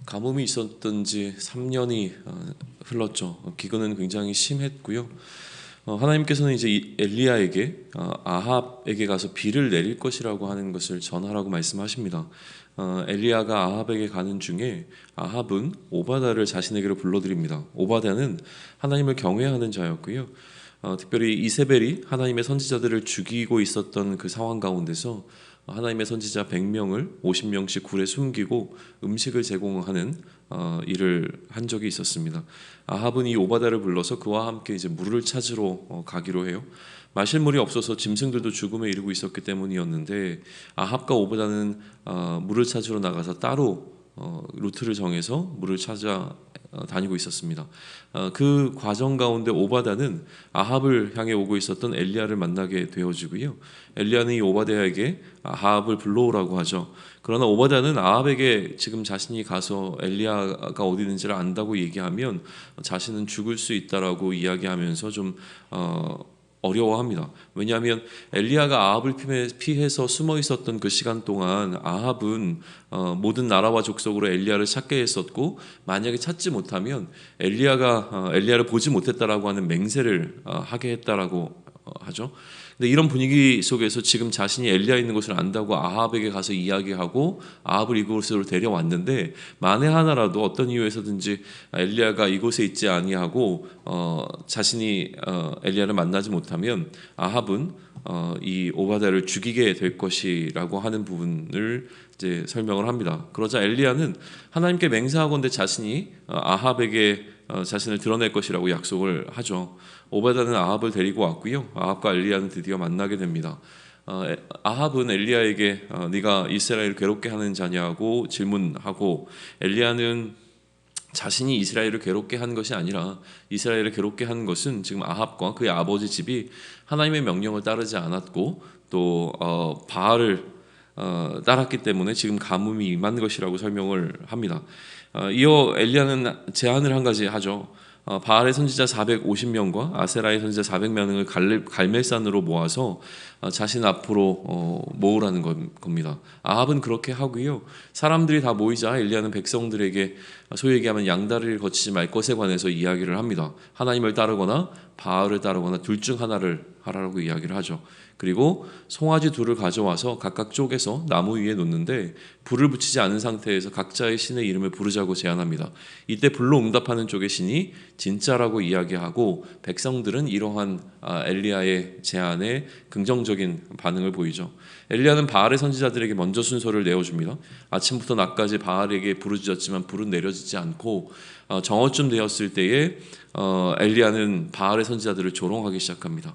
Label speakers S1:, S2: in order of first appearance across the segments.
S1: 가뭄이 있었던 지 3년이 흘렀죠. 기근은 굉장히 심했고요. 하나님께서는 이제 엘리야에게 아합에게 가서 비를 내릴 것이라고 하는 것을 전하라고 말씀하십니다. 엘리야가 아합에게 가는 중에 아합은 오바다를 자신에게로 불러들입니다. 오바다는 하나님을 경외하는 자였고요. 특별히 이세벨이 하나님의 선지자들을 죽이고 있었던 그 상황 가운데서 하나님의 선지자 100명을 50명씩 굴에 숨기고 음식을 제공하는 일을 한 적이 있었습니다. 아합은 이 오바다를 불러서 그와 함께 이제 물을 찾으러 가기로 해요. 마실 물이 없어서 짐승들도 죽음에 이르고 있었기 때문이었는데 아합과 오바다는 물을 찾으러 나가서 따로 루트를 정해서 물을 찾아 다니고 있었습니다. 그 과정 가운데 오바다는 아합을 향해 오고 있었던 엘리야를 만나게 되어지고요. 엘리야는 이 오바다에게 아합을 불러오라고 하죠. 그러나 오바다는 아합에게 지금 자신이 가서 엘리야가 어디 있는지를 안다고 얘기하면 자신은 죽을 수 있다라고 이야기하면서 좀 어려워합니다. 왜냐하면 엘리야가 아합을 피해서 숨어 있었던 그 시간 동안 아합은 모든 나라와 족속으로 엘리야를 찾게 했었고, 만약에 찾지 못하면 엘리야가 엘리야를 보지 못했다라고 하는 맹세를 하게 했다라고 하죠. 근데 이런 분위기 속에서 지금 자신이 엘리야 있는 곳을 안다고 아합에게 가서 이야기하고 아합을 이곳으로 데려왔는데, 만에 하나라도 어떤 이유에서든지 엘리야가 이곳에 있지 아니하고 자신이 엘리야를 만나지 못하면 아합은 이 오바다를 죽이게 될 것이라고 하는 부분을 이제 설명을 합니다. 그러자 엘리야는 하나님께 맹세하건대 자신이 아합에게 자신을 드러낼 것이라고 약속을 하죠. 오바다는 아합을 데리고 왔고요. 아합과 엘리야는 드디어 만나게 됩니다. 아합은 엘리야에게 네가 이스라엘을 괴롭게 하는 자냐고 질문하고, 엘리야는 자신이 이스라엘을 괴롭게 한 것이 아니라 이스라엘을 괴롭게 한 것은 지금 아합과 그의 아버지 집이 하나님의 명령을 따르지 않았고 또 바알을 따랐기 때문에 지금 가뭄이 임한 것이라고 설명을 합니다. 이어 엘리야는 제안을 한 가지 하죠. 바알의 선지자 450명과 아세라의 선지자 400명을 갈멜산으로 모아서 자신 앞으로 모으라는 겁니다. 아합은 그렇게 하고요. 사람들이 다 모이자 엘리야는 백성들에게 소위 얘기하면 양다리를 거치지 말 것에 관해서 이야기를 합니다. 하나님을 따르거나 바알을 따르거나 둘 중 하나를 하라고 이야기를 하죠. 그리고 송아지 둘을 가져와서 각각 쪼개서 나무 위에 놓는데 불을 붙이지 않은 상태에서 각자의 신의 이름을 부르자고 제안합니다. 이때 불로 응답하는 쪽의 신이 진짜라고 이야기하고, 백성들은 이러한 엘리야의 제안에 긍정적인 반응을 보이죠. 엘리야는 바알의 선지자들에게 먼저 순서를 내어줍니다. 아침부터 낮까지 바알에게 부르짖었지만 불은 내려지지 않고 정오쯤 되었을 때에 엘리야는 바알의 선지자들을 조롱하기 시작합니다.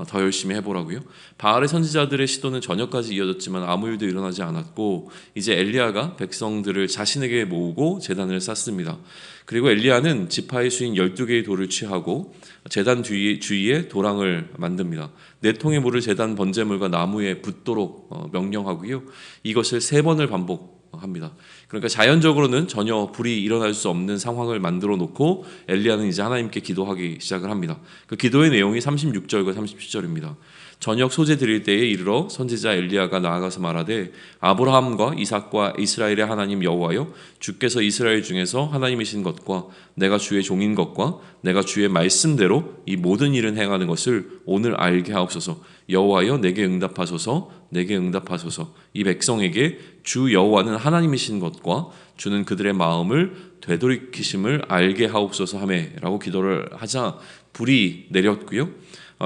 S1: 더 열심히 해보라고요. 바알의 선지자들의 시도는 저녁까지 이어졌지만 아무 일도 일어나지 않았고, 이제 엘리야가 백성들을 자신에게 모으고 제단을 쌓습니다. 그리고 엘리야는 지파의 수인 12개의 돌을 취하고 제단 주위에 도랑을 만듭니다. 4통의 물을 제단 번제물과 나무에 붓도록 명령하고요. 이것을 3번을 반복합니다. 그러니까 자연적으로는 전혀 불이 일어날 수 없는 상황을 만들어 놓고 엘리야는 이제 하나님께 기도하기 시작을 합니다. 그 기도의 내용이 36절과 37절입니다. 저녁 소재 드릴 때에 이르러 선지자 엘리야가 나아가서 말하되, 아브라함과 이삭과 이스라엘의 하나님 여호와여, 주께서 이스라엘 중에서 하나님이신 것과 내가 주의 종인 것과 내가 주의 말씀대로 이 모든 일을 행하는 것을 오늘 알게 하옵소서. 여호와여, 내게 응답하소서. 내게 응답하소서. 이 백성에게 주 여호와는 하나님이신 것과 주는 그들의 마음을 되돌이키심을 알게 하옵소서 하매라고 기도를 하자 불이 내렸고요.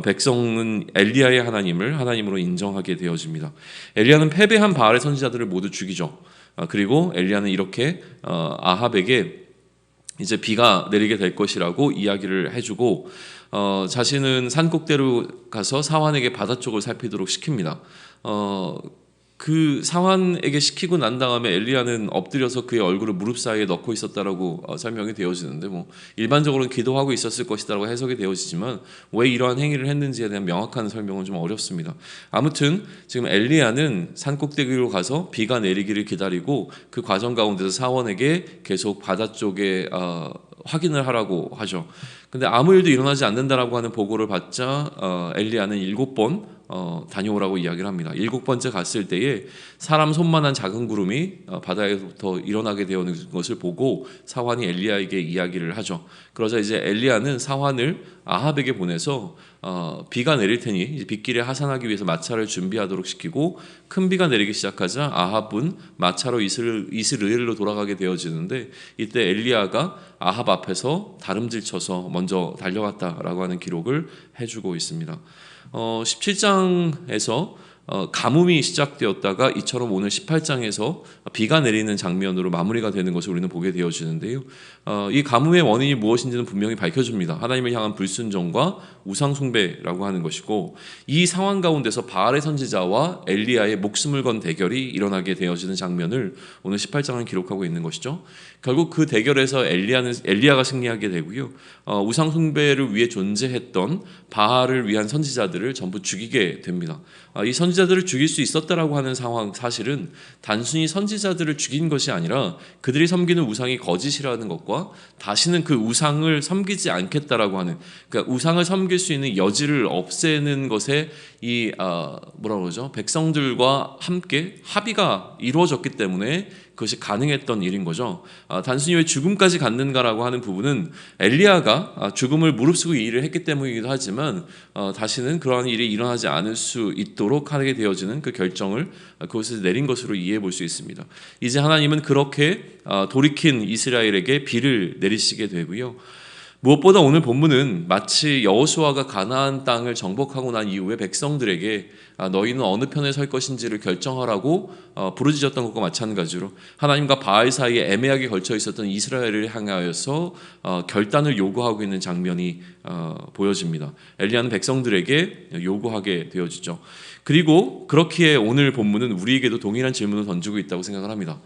S1: 백성은 엘리야의 하나님을 하나님으로 인정하게 되어집니다. 엘리야는 패배한 바알의 선지자들을 모두 죽이죠. 그리고 엘리야는 이렇게 아합에게 이제 비가 내리게 될 것이라고 이야기를 해주고, 자신은 산 꼭대로 가서 사환에게 바다 쪽을 살피도록 시킵니다. 그 사환에게 시키고 난 다음에 엘리야는 엎드려서 그의 얼굴을 무릎 사이에 넣고 있었다라고 설명이 되어지는데, 일반적으로는 기도하고 있었을 것이다라고 해석이 되어지지만 왜 이러한 행위를 했는지에 대한 명확한 설명은 좀 어렵습니다. 아무튼 지금 엘리야는 산 꼭대기로 가서 비가 내리기를 기다리고 그 과정 가운데서 사원에게 계속 바다 쪽에 확인을 하라고 하죠. 근데 아무 일도 일어나지 않는다라고 하는 보고를 받자 엘리야는 7번 다녀오라고 이야기를 합니다. 7번째 갔을 때에 사람 손만한 작은 구름이 바다에서부터 일어나게 되는 것을 보고 사환이 엘리야에게 이야기를 하죠. 그러자 이제 엘리야는 사환을 아합에게 보내서 비가 내릴 테니 이제 빗길에 하산하기 위해서 마차를 준비하도록 시키고 큰 비가 내리기 시작하자 아합은 마차로 이스라엘로 돌아가게 되어지는데 이때 엘리야가 아합 앞에서 다름질쳐서 먼저 달려갔다라고 하는 기록을 해주고 있습니다. 17장에서 가뭄이 시작되었다가 이처럼 오늘 18장에서 비가 내리는 장면으로 마무리가 되는 것을 우리는 보게 되어지는데요. 이 가뭄의 원인이 무엇인지는 분명히 밝혀줍니다. 하나님을 향한 불순종과 우상 숭배라고 하는 것이고 이 상황 가운데서 바알의 선지자와 엘리야의 목숨을 건 대결이 일어나게 되어지는 장면을 오늘 18장은 기록하고 있는 것이죠. 결국 그 대결에서 엘리야가 승리하게 되고요. 우상 숭배를 위해 존재했던 바알을 위한 선지자들을 전부 죽이게 됩니다. 이 선지자들을 죽일 수 있었다라고 하는 상황 사실은 단순히 선지자들을 죽인 것이 아니라 그들이 섬기는 우상이 거짓이라는 것과 다시는 그 우상을 섬기지 않겠다라고 하는, 그러니까 우상을 섬길 수 있는 여지를 없애는 것에 이 뭐라고 그러죠? 백성들과 함께 합의가 이루어졌기 때문에 그것이 가능했던 일인 거죠. 단순히 왜 죽음까지 갔는가라고 하는 부분은 엘리야가 죽음을 무릅쓰고 이 일을 했기 때문이기도 하지만 다시는 그러한 일이 일어나지 않을 수 있도록 하게 되어지는 그 결정을 그것에서 내린 것으로 이해해 볼 수 있습니다. 이제 하나님은 그렇게 돌이킨 이스라엘에게 비를 내리시게 되고요. 무엇보다 오늘 본문은 마치 여호수아가 가나안 땅을 정복하고 난 이후에 백성들에게 너희는 어느 편에 설 것인지를 결정하라고 부르짖었던 것과 마찬가지로 하나님과 바알 사이에 애매하게 걸쳐 있었던 이스라엘을 향하여서 결단을 요구하고 있는 장면이 보여집니다. 엘리야는 백성들에게 요구하게 되어지죠. 그리고 그렇기에 오늘 본문은 우리에게도 동일한 질문을 던지고 있다고 생각을 합니다.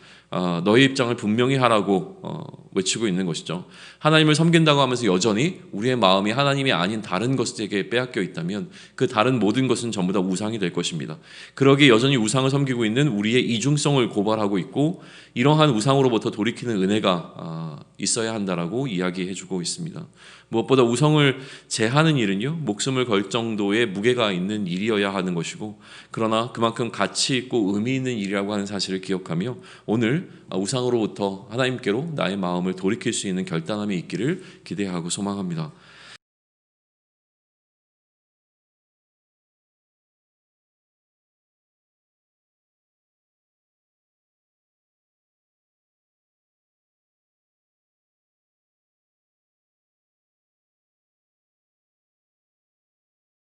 S1: 너의 입장을 분명히 하라고 외치고 있는 것이죠. 하나님을 섬긴다고 하면서 여전히 우리의 마음이 하나님이 아닌 다른 것에게 빼앗겨 있다면 그 다른 모든 것은 전부 다 우상이 될 것입니다. 그러기에 여전히 우상을 섬기고 있는 우리의 이중성을 고발하고 있고 이러한 우상으로부터 돌이키는 은혜가 있어야 한다라고 이야기해주고 있습니다. 무엇보다 우상을 제하는 일은요, 목숨을 걸 정도의 무게가 있는 일이어야 하는 것이고, 그러나 그만큼 가치 있고 의미 있는 일이라고 하는 사실을 기억하며 오늘 우상으로부터 하나님께로 나의 마음을 돌이킬 수 있는 결단함이 있기를 기대하고 소망합니다.